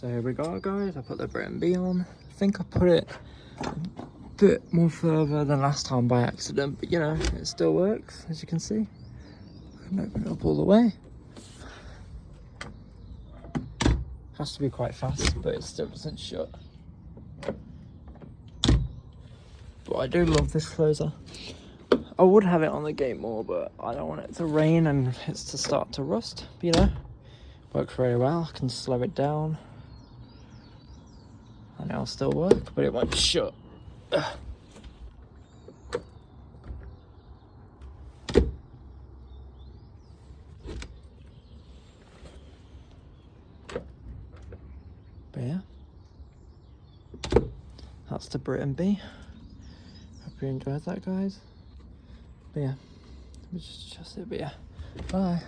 So here we go, guys. I put the Briton B on. I think I put it a bit more further than last time by accident, but you know, it still works, as you can see. I can open it up all the way. Has to be quite fast, but it still doesn't shut. But I do love this closer. I would have it on the gate more, but I don't want it to rain and it's to start to rust, but, you know. Works very well. I can slow it down. And it'll still work, but it won't shut. Ugh. But yeah, that's the Briton B. Hope you enjoyed that, guys. But yeah, let me just adjust it. But yeah, bye.